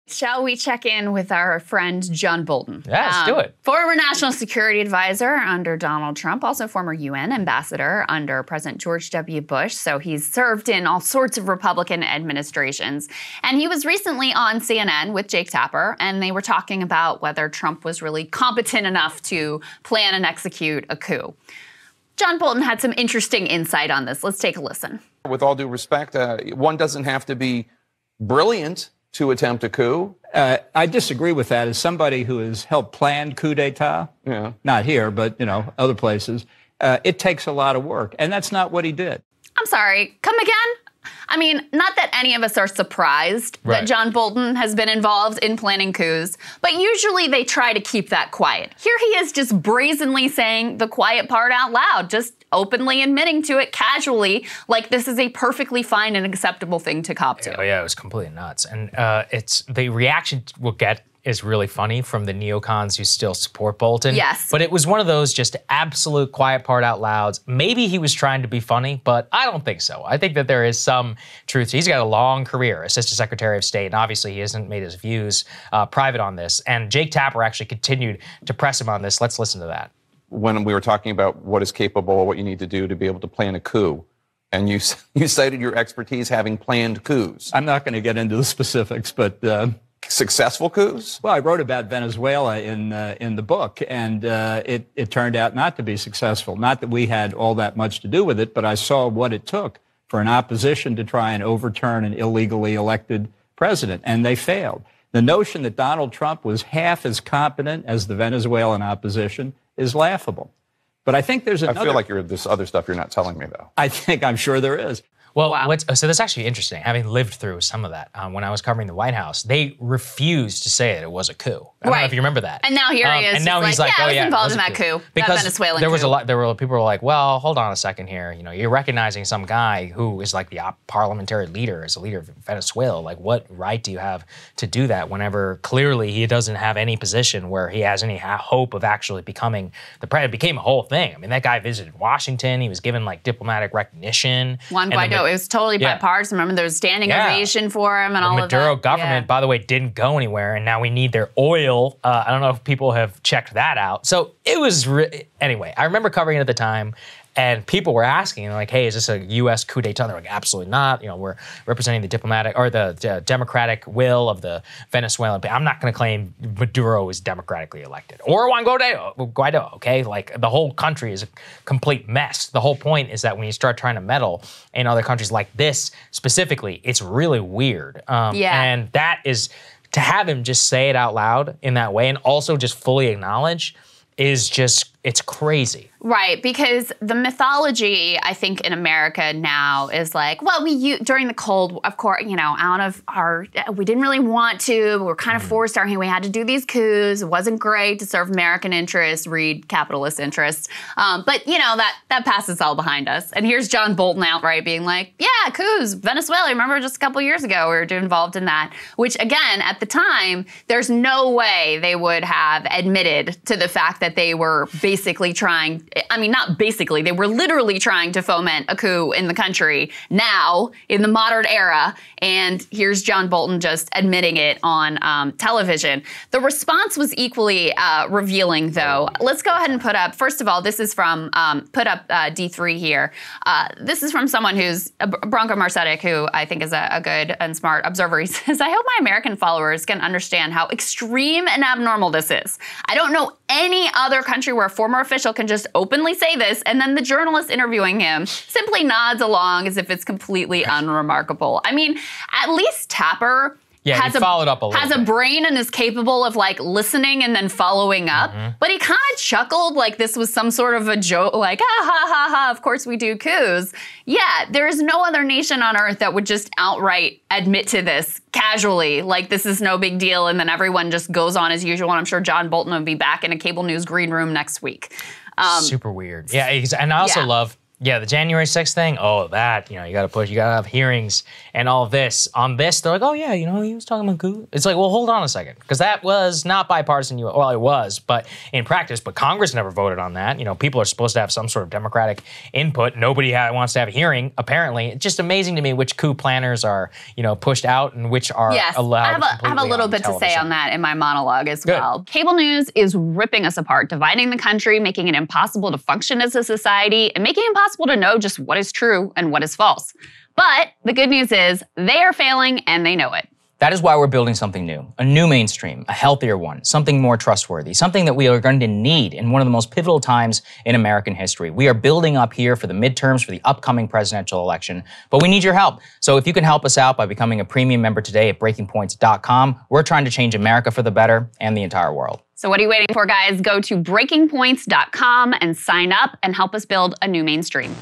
Shall we check in with our friend John Bolton? Yeah, let's do it. Former National Security Advisor under Donald Trump, also former UN ambassador under President George W. Bush. So he's served in all sorts of Republican administrations. And he was recently on CNN with Jake Tapper, and they were talking about whether Trump was really competent enough to plan and execute a coup. John Bolton had some interesting insight on this. Let's take a listen. With all due respect, one doesn't have to be brilliant to attempt a coup. I disagree with that. As somebody who has helped plan coup d'etat, not here, but, other places, it takes a lot of work. And that's not what he did. I'm sorry. Come again? I mean, not that any of us are surprised that John Bolton has been involved in planning coups, but usually they try to keep that quiet. Here he is just brazenly saying the quiet part out loud, just openly admitting to it casually, like this is a perfectly fine and acceptable thing to cop to. Oh yeah, it was completely nuts. And it's the reaction we'll get is really funny from the neocons who still support Bolton. Yes. But it was one of those just absolute quiet part out louds. Maybe he was trying to be funny, but I don't think so. I think that there is some truth. He's got a long career, Assistant Secretary of State, and obviously he hasn't made his views private on this. And Jake Tapper actually continued to press him on this. Let's listen to that. When we were talking about what is capable, what you need to do to be able to plan a coup, and you cited your expertise having planned coups. I'm not going to get into the specifics, but successful coups? Well, I wrote about Venezuela in the book, and it turned out not to be successful. Not that we had all that much to do with it, but I saw what it took for an opposition to try and overturn an illegally elected president, and they failed. The notion that Donald Trump was half as competent as the Venezuelan opposition is laughable. But I think there's another... I feel like there's other stuff you're not telling me, though. I'm sure there is. Well, so that's actually interesting, having lived through some of that. When I was covering the White House, they refused to say it was a coup. I don't know if you remember that. And now here he is. And now he's like, I was oh yeah, involved in that coup, because that Venezuelan there was coup. People were like, well, hold on a second here. You're recognizing some guy who is like the parliamentary leader, as a leader of Venezuela. Like, what right do you have to do that whenever clearly he doesn't have any position where he has any hope of actually becoming the president? It became a whole thing. I mean, that guy visited Washington. He was given like diplomatic recognition. Juan Guaido, it was totally bipartisan. Remember, there was standing ovation for him and all of that. The Maduro government, by the way, didn't go anywhere, and now we need their oil. I don't know if people have checked that out. So it was, anyway, I remember covering it at the time, and people were asking, like, hey, is this a U.S. coup d'etat? They're like, absolutely not. We're representing the diplomatic or the democratic will of the Venezuelan. I'm not going to claim Maduro is democratically elected or Juan Guaido. Okay, like the whole country is a complete mess. The whole point is that when you start trying to meddle in other countries like this specifically, it's really weird. And that is to have him just say it out loud in that way and also just fully acknowledge is just, it's crazy. Right, because the mythology, I think, in America now is like, well, during the Cold, of course, out of we didn't really want to, we were kind of forced our hand, we had to do these coups, it wasn't great to serve American interests, read capitalist interests, but, that passes all behind us. And here's John Bolton outright being like, yeah, coups, Venezuela, remember just a couple years ago, we were involved in that, which, again, at the time, there's no way they would have admitted to the fact that they were basically trying, not basically, they were literally trying to foment a coup in the country now in the modern era. And here's John Bolton just admitting it on television. The response was equally revealing, though. Let's go ahead and put up, first of all, this is from, put up D3 here. This is from someone who's, Branko Marcetic, who I think is a good and smart observer. He says, I hope my American followers can understand how extreme and abnormal this is. I don't know any other country where a former official can just openly say this, and then the journalist interviewing him simply nods along as if it's completely unremarkable. I mean, at least Tapper has a brain and is capable of like listening and then following up. But he kind of chuckled like this was some sort of a joke, like, ah, ha, ha, ha, of course we do coups. Yeah, there is no other nation on earth that would just outright admit to this casually, like this is no big deal, and then everyone just goes on as usual. And I'm sure John Bolton will be back in a cable news green room next week. Super weird. Yeah, and I also love Yeah, the January 6th thing, oh, that, you got to push, you got to have hearings and all of this. On this, they're like, oh, yeah, he was talking about coup. It's like, well, hold on a second, because that was not bipartisan. Well, it was, but in practice, but Congress never voted on that. People are supposed to have some sort of democratic input. Nobody wants to have a hearing, apparently. It's just amazing to me which coup planners are, pushed out and which are allowed. I have a little bit to say on that in my monologue as well. Cable news is ripping us apart, dividing the country, making it impossible to function as a society, and making it impossible to know just what is true and what is false. But the good news is they are failing and they know it. That is why we're building something new, a new mainstream, a healthier one, something more trustworthy, something that we are going to need in one of the most pivotal times in American history. We are building up here for the midterms, for the upcoming presidential election, but we need your help. So if you can help us out by becoming a premium member today at breakingpoints.com, we're trying to change America for the better and the entire world. So what are you waiting for, guys? Go to breakingpoints.com and sign up and help us build a new mainstream.